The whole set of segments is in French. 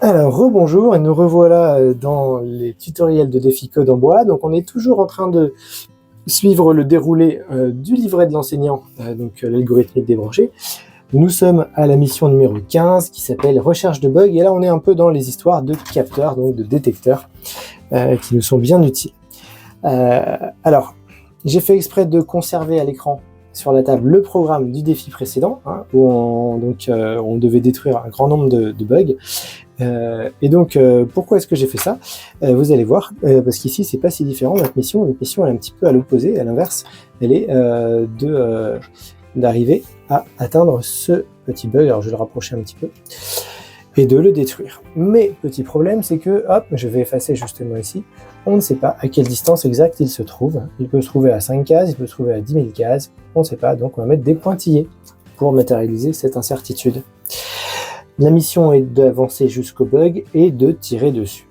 Alors, rebonjour, et nous revoilà dans les tutoriels de défi code en bois. Donc, on est toujours en train de suivre le déroulé du livret de l'enseignant, l'algorithmique débranché. Nous sommes à la mission numéro 15 qui s'appelle recherche de bugs. Et là, on est un peu dans les histoires de capteurs, donc de détecteurs, qui nous sont bien utiles. Alors, j'ai fait exprès de conserver à l'écran sur la table le programme du défi précédent, où on devait détruire un grand nombre de bugs. Pourquoi est-ce que j'ai fait ça? Vous allez voir, parce qu'ici c'est pas si différent. Notre mission elle est un petit peu à l'opposé, à l'inverse. Elle est d'arriver à atteindre ce petit bug. Alors je vais le rapprocher un petit peu et de le détruire. Mais petit problème, c'est que, hop, je vais effacer justement ici. On ne sait pas à quelle distance exacte il se trouve. Il peut se trouver à 5 cases, il peut se trouver à 10 000 cases. On ne sait pas, donc on va mettre des pointillés pour matérialiser cette incertitude. La mission est d'avancer jusqu'au bug et de tirer dessus.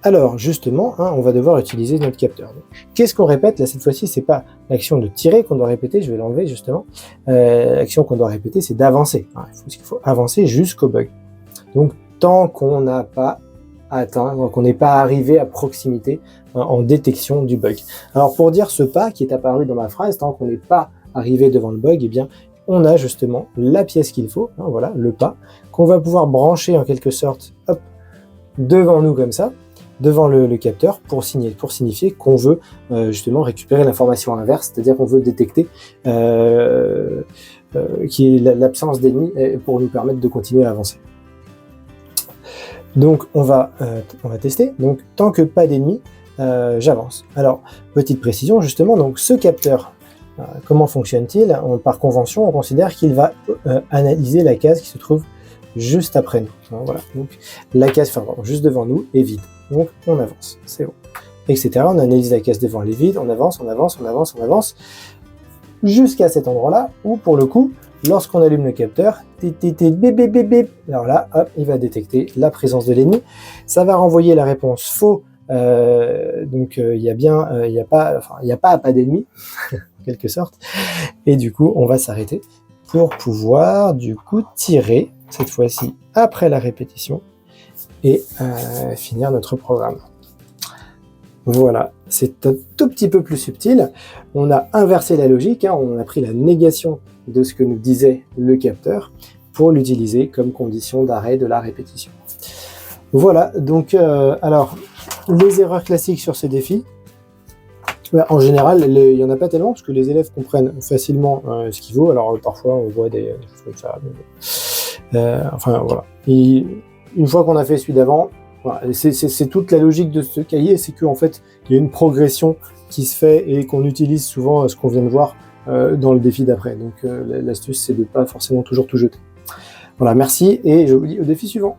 Alors justement, on va devoir utiliser notre capteur. Qu'est-ce qu'on répète là cette fois-ci? C'est pas l'action de tirer qu'on doit répéter, je vais l'enlever justement. L'action qu'on doit répéter, c'est d'avancer. Il faut avancer jusqu'au bug. Donc tant qu'on n'a pas atteint, donc on n'est pas arrivé à proximité en détection du bug. Alors pour dire ce pas qui est apparu dans ma phrase, tant qu'on n'est pas arrivé devant le bug, eh bien on a justement la pièce qu'il faut, voilà, le pas, qu'on va pouvoir brancher en quelque sorte, hop, devant nous comme ça, devant le capteur, pour signifier qu'on veut justement récupérer l'information inverse, c'est-à-dire qu'on veut détecter qui est l'absence d'ennemis pour nous permettre de continuer à avancer. Donc on va tester. Donc tant que pas d'ennemis, j'avance. Alors petite précision justement, donc ce capteur, comment fonctionne-t-il? Par convention, on considère qu'il va analyser la case qui se trouve juste après nous. Voilà. Donc la case juste devant nous est vide. Donc on avance, c'est bon. Etc. On analyse la case devant, elle est vide, on avance, jusqu'à cet endroit-là où pour le coup, lorsqu'on allume le capteur, alors là, hop, il va détecter la présence de l'ennemi. Ça va renvoyer la réponse faux. Il n'y a pas d'ennemi, en quelque sorte. Et du coup, on va s'arrêter pour pouvoir du coup tirer, cette fois-ci après la répétition, et finir notre programme. Voilà, c'est un tout petit peu plus subtil. On a inversé la logique, on a pris la négation de ce que nous disait le capteur pour l'utiliser comme condition d'arrêt de la répétition. Voilà, donc alors, les erreurs classiques sur ces défis, en général, il n'y en a pas tellement, parce que les élèves comprennent facilement ce qu'il vaut. Alors parfois, on voit des choses comme ça. Voilà. Et une fois qu'on a fait celui d'avant, voilà, c'est toute la logique de ce cahier, c'est qu'en fait, il y a une progression qui se fait et qu'on utilise souvent ce qu'on vient de voir dans le défi d'après. Donc l'astuce, c'est de ne pas forcément toujours tout jeter. Voilà, merci, et je vous dis au défi suivant.